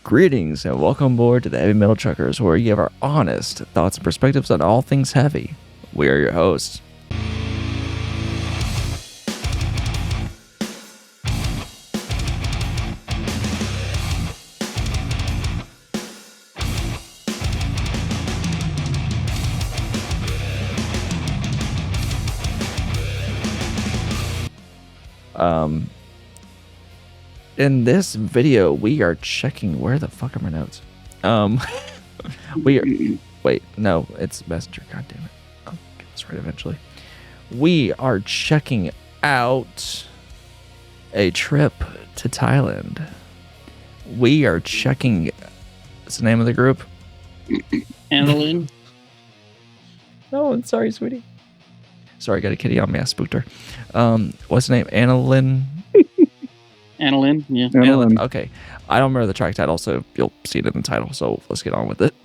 Greetings and welcome aboard to the Heavy Metal Truckers, where we give our honest thoughts and perspectives on all things heavy. We are your hosts. In this video, we are checking where the fuck are my notes. We are wait, no, it's Messenger. God damn it! I'll get this right eventually. We are checking out a trip to Thailand. We are checking. What's the name of the group? Annalynn. Oh, I'm sorry, sweetie. Sorry, I got a kitty on me. I spooked her. What's the name? Annalynn. Annalynn, yeah. Annalynn. Okay. I don't remember the track title, so you'll see it in the title. So let's get on with it.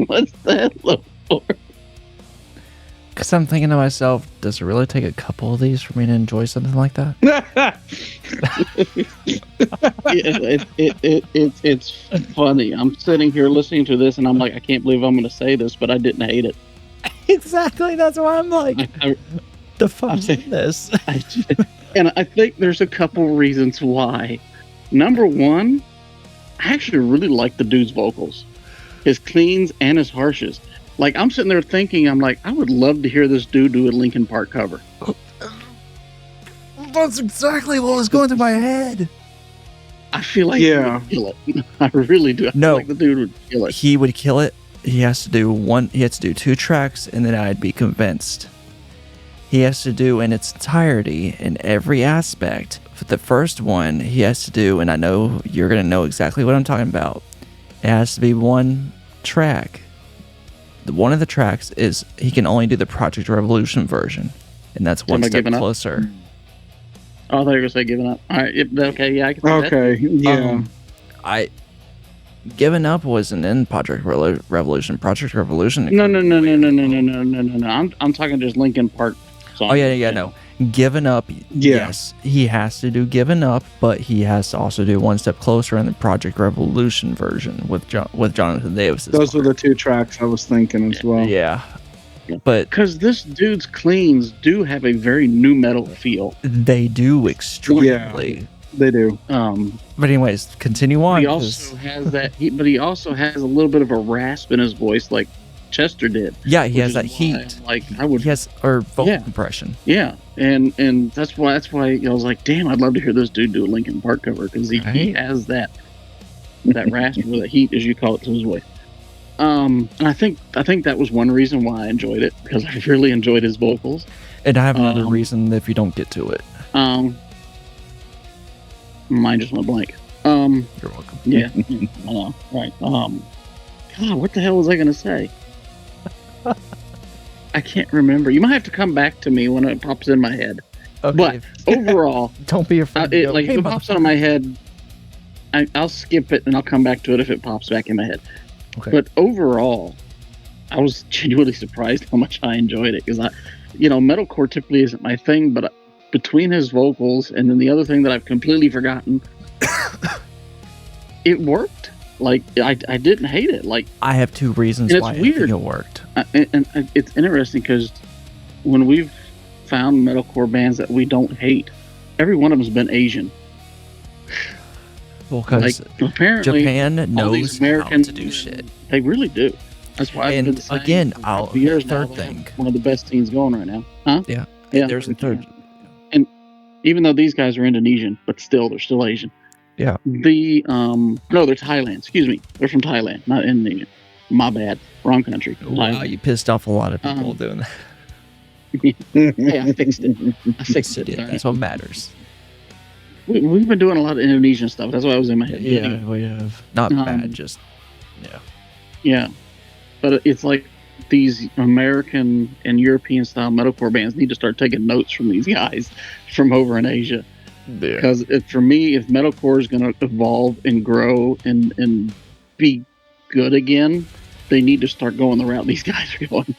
What's that look for? Because I'm thinking to myself, does it really take a couple of these for me to enjoy something like that? It's funny. I'm sitting here listening to this, and I'm like, I can't believe I'm going to say this, but I didn't hate it. Exactly. That's why I'm like, the fuck is this? And I think there's a couple reasons why. Number one, I actually really like the dude's vocals, his cleans and his harshes. Like, I'm sitting there thinking, I'm like, I would love to hear this dude do a Linkin Park cover. That's exactly what was going through my head. I feel like he would kill it. I really do. I feel like the dude would kill it. He would kill it. He has to do 2 tracks, and then I'd be convinced. He has to do in its entirety, in every aspect. For the first one, he has to do, and I know you're going to know exactly what I'm talking about. It has to be 1 track. One of the tracks is he can only do the Project Revolution version, and that's one step closer. Oh, I thought you were going to say giving up. All right, okay, yeah, I can see that. Okay, yeah. Giving Up wasn't in Project Revolution. Project Revolution. No. I'm talking just Linkin Park songs. Oh yeah, no. Giving Up. Yes, he has to do Giving Up, but he has to also do One Step Closer in the Project Revolution version with Jonathan Davis. Those were the 2 tracks I was thinking as well. Yeah. But because this dude's cleans do have a very new metal feel. They do extremely. Yeah, they do. But anyways, continue on. He also has that. But he also has a little bit of a rasp in his voice, like Chester did. Yeah, he has that heat. Like I would. He has vocal compression. Yeah, and that's why I was like, damn, I'd love to hear this dude do a Linkin Park cover because he has that rasp or that heat, as you call it, to his voice. And I think that was one reason why I enjoyed it, because I really enjoyed his vocals. And I have another reason if you don't get to it. Mine just went blank. You're welcome. Yeah. Right. God, what the hell was I gonna say? I can't remember. You might have to come back to me when it pops in my head. Okay. But overall, don't be afraid. If it pops out of my head, I'll skip it and I'll come back to it if it pops back in my head. Okay. But overall, I was genuinely surprised how much I enjoyed it, because metalcore typically isn't my thing, but between his vocals and then the other thing that I've completely forgotten, it worked. Like I didn't hate it. Like I have 2 reasons why I think it worked. And it's interesting because when we've found metalcore bands that we don't hate, every one of them's been Asian. Well, because apparently Japan knows how to do shit. They really do. That's why I've been saying again, third thing. One of the best scenes going right now. Huh? Yeah. There's a third. And even though these guys are Indonesian, but they're still Asian. Yeah. They're Thailand. Excuse me. They're from Thailand, not Indonesia. My bad. Wrong country. Wow, you pissed off a lot of people doing that. Hey, I fixed it. Yeah, that's what matters. We've been doing a lot of Indonesian stuff. That's why I was in my head. Yeah, we have. Not bad, just Yeah, but it's like these American and European style metalcore bands need to start taking notes from these guys from over in Asia. Because for me, if metalcore is going to evolve and grow and be good again, they need to start going the route these guys are going.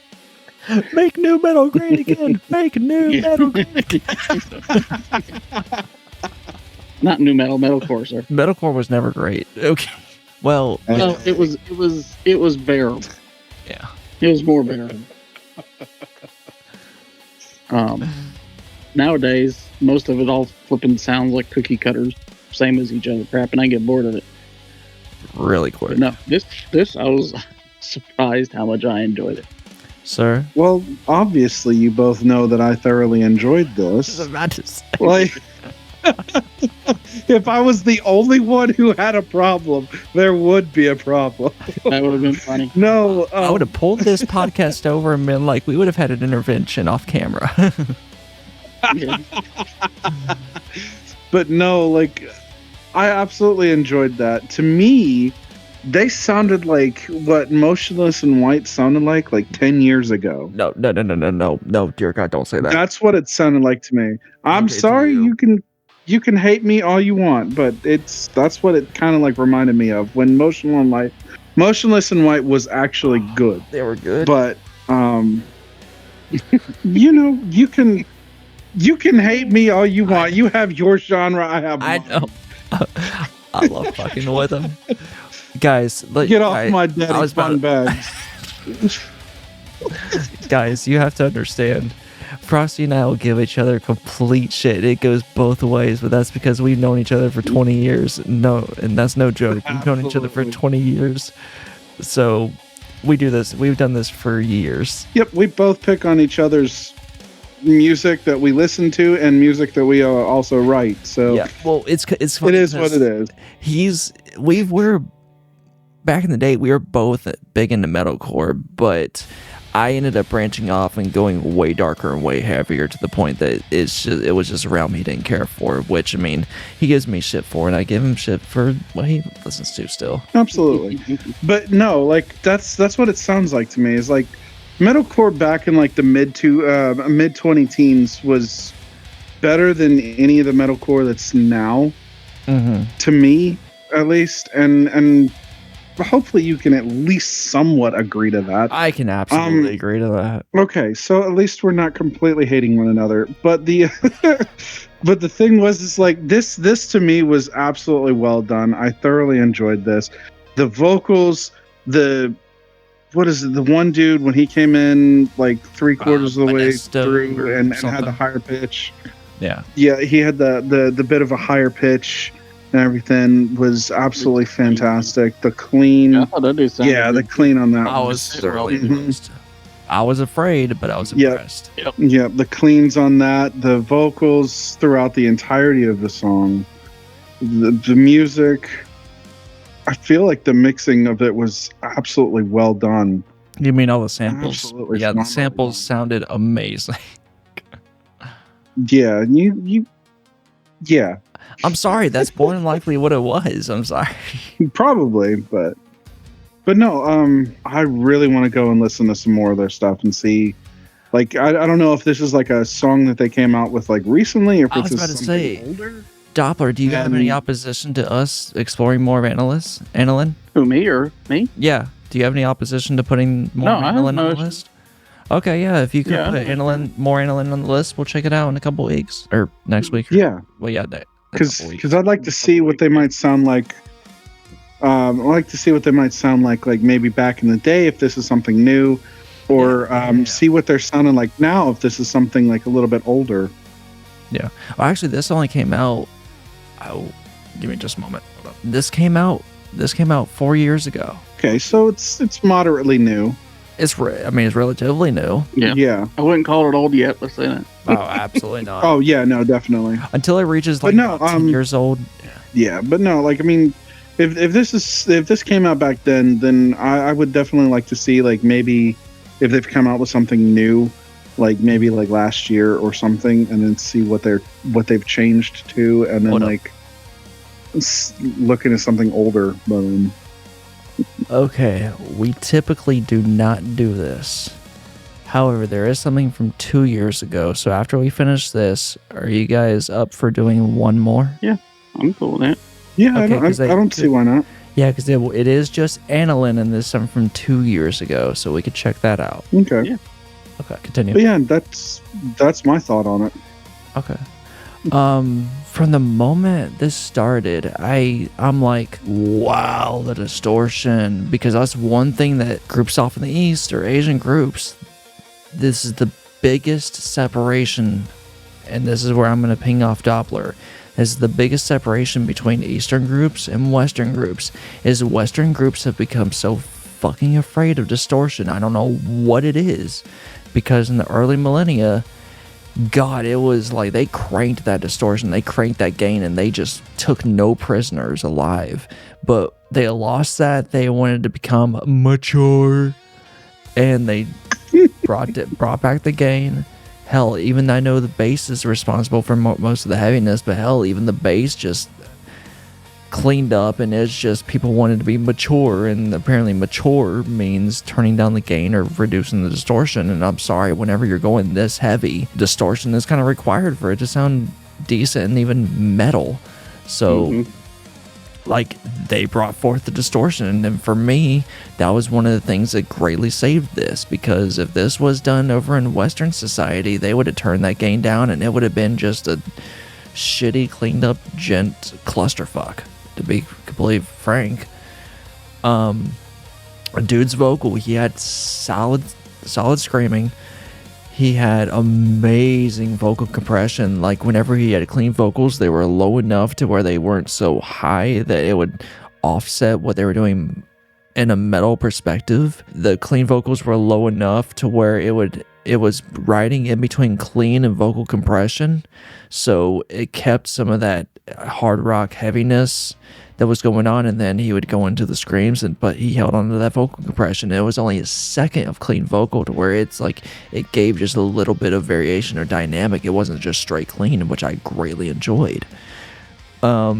Make new metal great again. Make new metal great again. Not new metal, metalcore, sir. Metalcore was never great. Okay. Well, no, it was bearable. Yeah. It was more bearable. Nowadays, most of it all flipping sounds like cookie cutters, same as each other crap, and I get bored of it. Really quick. But no, this I was surprised how much I enjoyed it. Sir? Well, obviously you both know that I thoroughly enjoyed this. I was about to say. Like, if I was the only one who had a problem, there would be a problem. That would have been funny. No. I would have pulled this podcast over and been like, we would have had an intervention off camera. But no, like, I absolutely enjoyed that. To me, they sounded like what Motionless in White sounded like 10 years ago. No, dear God, don't say that. That's what it sounded like to me. I'm sorry, you can hate me all you want, but that's what it kind of like reminded me of when Motionless in White Motionless in White was actually good, They were good. but you know, you can hate me all you want. You have your genre, I have I mine. know. I love fucking with them. Guys, Get off my daddy fun bags. Guys, you have to understand. Frosty and I will give each other complete shit. It goes both ways, but that's because we've known each other for 20 years. No, and that's no joke. We've known each other for 20 years. So we do this. We've done this for years. Yep, we both pick on each other's music that we listen to and music that we also write. So yeah, well, it's it is what it is. We're back in the day. We were both big into metalcore, but I ended up branching off and going way darker and way heavier to the point that it was just a realm he didn't care for. Which, I mean, he gives me shit for, and I give him shit for what he listens to still. Absolutely, but no, like that's what it sounds like to me. Is like metalcore back in like the mid 20 teens was better than any of the metalcore that's now, to me at least, and hopefully you can at least somewhat agree to that. I can absolutely agree to that. Okay, so at least we're not completely hating one another. But the but the thing was, is like this to me was absolutely well done. I thoroughly enjoyed this. The vocals, what is it? The one dude when he came in like 3/4 of the way through and had the higher pitch. Yeah, he had the bit of a higher pitch and everything was absolutely fantastic. The clean, the clean on that. I was thoroughly impressed. I was afraid, but I was impressed. Yep, the cleans on that, the vocals throughout the entirety of the song, the music. I feel like the mixing of it was absolutely well done. You mean all the samples? Absolutely yeah, phenomenal. The samples sounded amazing. Yeah, yeah. I'm sorry, that's more than likely what it was. I'm sorry. Probably, but no, I really want to go and listen to some more of their stuff and see. Like, I don't know if this is like a song that they came out with like recently, or if it's something older. Doppler, do you have any opposition to us exploring more of Annalynn? Who, me or me? Yeah. Do you have any opposition to putting more Annalynn on the list? Okay, yeah. If you could put more Annalynn on the list, we'll check it out in a couple weeks or next week. Yeah. Well, yeah. Because I'd like to see what they might sound like. I'd like to see what they might sound like maybe back in the day, if this is something new, or see what they're sounding like now, if this is something like a little bit older. Yeah. Well, actually, this only came out. Oh, give me just a moment. Hold up. This came out 4 years ago. Okay, so it's moderately new. It's relatively new. Yeah. I wouldn't call it old yet. Let's say that. Oh, absolutely not. Oh yeah, no, definitely. Until it reaches like 10 years old. Yeah, but no, like I mean, if this came out back then I would definitely like to see like maybe if they've come out with something new, like maybe like last year or something, and then see what they've changed to, and then looking at something older. But okay, we typically do not do this. However, there is something from 2 years ago. So after we finish this, are you guys up for doing one more? Yeah, I'm cool with that. Yeah, okay, I don't see why not. Yeah, because it is just Annalynn, and this is something from 2 years ago, so we could check that out. Okay. Yeah. Okay, continue. But yeah, that's my thought on it. Okay. From the moment this started, I'm like, wow, the distortion, because that's one thing that groups off in the East or Asian groups. This is the biggest separation, and this is where I'm going to ping off Doppler. This is the biggest separation between Eastern groups and Western groups, is Western groups have become so fucking afraid of distortion. I don't know what it is, because in the early millennia, God, it was like they cranked that distortion, they cranked that gain, and they just took no prisoners alive. But they lost that. They wanted to become mature, and they brought back the gain. Hell, even I know the bass is responsible for most of the heaviness, but hell, even the bass just cleaned up, and it's just people wanted to be mature, and apparently mature means turning down the gain or reducing the distortion. And I'm sorry, whenever you're going this heavy, distortion is kind of required for it to sound decent and even metal. So like, they brought forth the distortion. And for me, that was one of the things that greatly saved this, because if this was done over in Western society, they would have turned that gain down and it would have been just a shitty, cleaned up gent clusterfuck, to be completely frank. A dude's vocal, he had solid screaming. He had amazing vocal compression. Like, whenever he had clean vocals, they were low enough to where they weren't so high that it would offset what they were doing in a metal perspective. The clean vocals were low enough to where it was riding in between clean and vocal compression, so it kept some of that hard rock heaviness that was going on, and then he would go into the screams, but he held on to that vocal compression. It was only a second of clean vocal to where it's like it gave just a little bit of variation or dynamic. It wasn't just straight clean, which I greatly enjoyed. But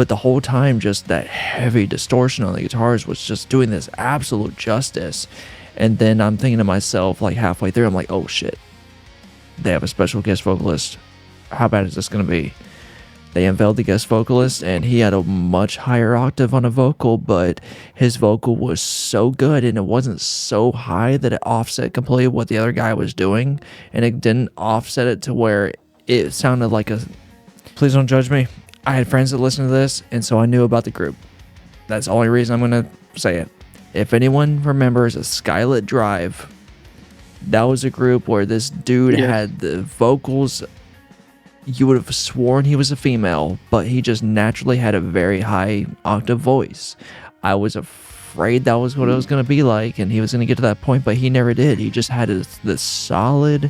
the whole time, just that heavy distortion on the guitars was just doing this absolute justice. And then I'm thinking to myself, like, halfway through, I'm like, oh shit, they have a special guest vocalist. How bad is this going to be? They unveiled the guest vocalist, and he had a much higher octave on a vocal, but his vocal was so good, and it wasn't so high that it offset completely what the other guy was doing, and it didn't offset it to where it sounded like a... Please don't judge me. I had friends that listened to this, and so I knew about the group. That's the only reason I'm going to say it. If anyone remembers a Skylit Drive, that was a group where this dude had the vocals... You would have sworn he was a female, but he just naturally had a very high octave voice. I was afraid that was what it was going to be like, and he was going to get to that point, but he never did. He just had this solid,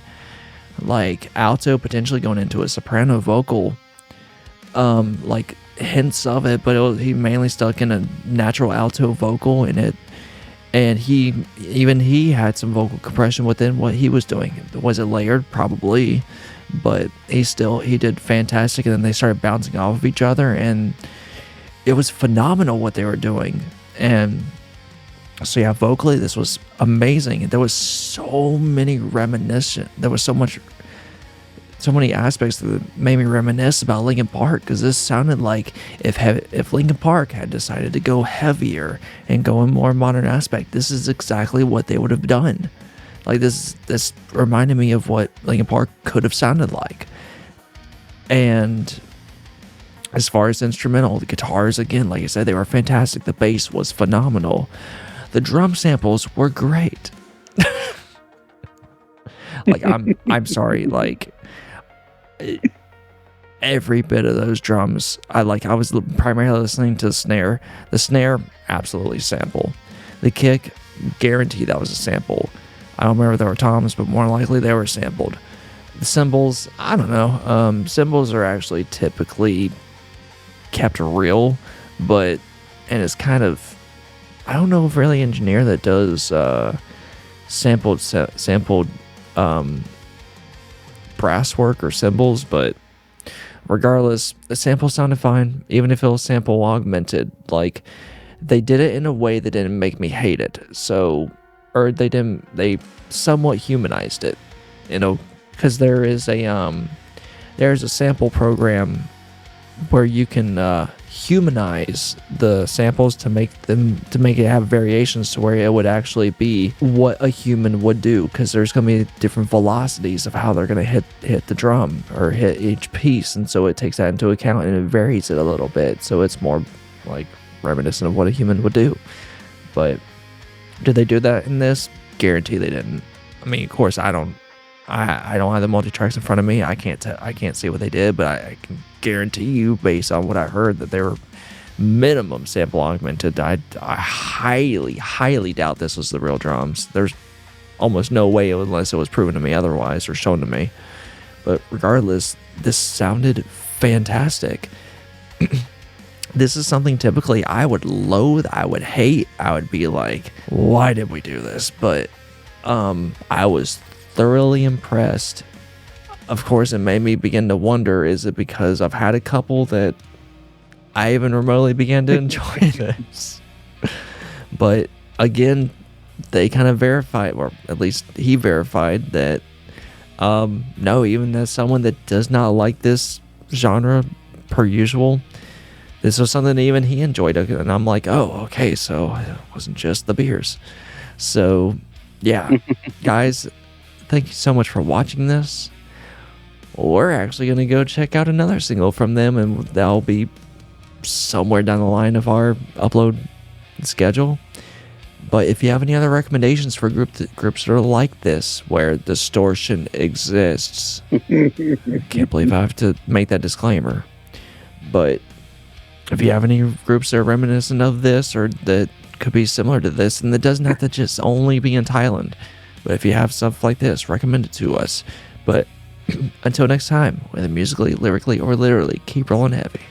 like, alto, potentially going into a soprano vocal, like, hints of it, but he mainly stuck in a natural alto vocal in it. And he had some vocal compression within what he was doing. Was it layered? Probably. But he did fantastic, and then they started bouncing off of each other, and it was phenomenal what they were doing. And so yeah, vocally this was amazing. There was so many there was so many aspects that made me reminisce about Linkin Park, because this sounded like if Linkin Park had decided to go heavier and go in more modern aspect, this is exactly what they would have done. Like, this reminded me of what Linkin Park could have sounded like. And as far as instrumental, the guitars, again, like I said, they were fantastic. The bass was phenomenal. The drum samples were great. Like, I'm sorry, like, every bit of those drums, I was primarily listening to the snare. The snare, absolutely sample. The kick, guarantee that was a sample. I don't remember if there were toms, but more likely they were sampled. The cymbals, I don't know. Cymbals are actually typically kept real, and it's kind of, I don't know of really engineer that does sampled brass work or cymbals, but regardless, the sample sounded fine, even if it was sample augmented. Like, they did it in a way that didn't make me hate it. They somewhat humanized it, because there's a sample program where you can humanize the samples to make it have variations to where it would actually be what a human would do, because there's going to be different velocities of how they're going to hit the drum or hit each piece, and so it takes that into account and it varies it a little bit, so it's more like reminiscent of what a human would do. But did they do that in this? Guarantee they didn't. I mean, of course, I don't have the multi-tracks in front of me. I can't see what they did, but I can guarantee you, based on what I heard, that they were minimum sample augmented. I highly doubt this was the real drums. There's almost no way, unless it was proven to me otherwise or shown to me. But regardless, this sounded fantastic. This is something typically I would loathe, I would hate, I would be like, why did we do this? But I was thoroughly impressed. Of course, it made me begin to wonder, is it because I've had a couple that I even remotely began to enjoy this? But again, they kind of verified, or at least he verified, that no, even as someone that does not like this genre per usual, this was something that even he enjoyed, and I'm like, oh, okay, so it wasn't just the beers. So, yeah, guys, thank you so much for watching this. We're actually going to go check out another single from them, and that'll be somewhere down the line of our upload schedule. But if you have any other recommendations for groups that are like this, where distortion exists, can't believe I have to make that disclaimer. But if you have any groups that are reminiscent of this, or that could be similar to this, and that doesn't have to just only be in Thailand, but if you have stuff like this, recommend it to us. But until next time, whether musically, lyrically, or literally, keep rolling heavy.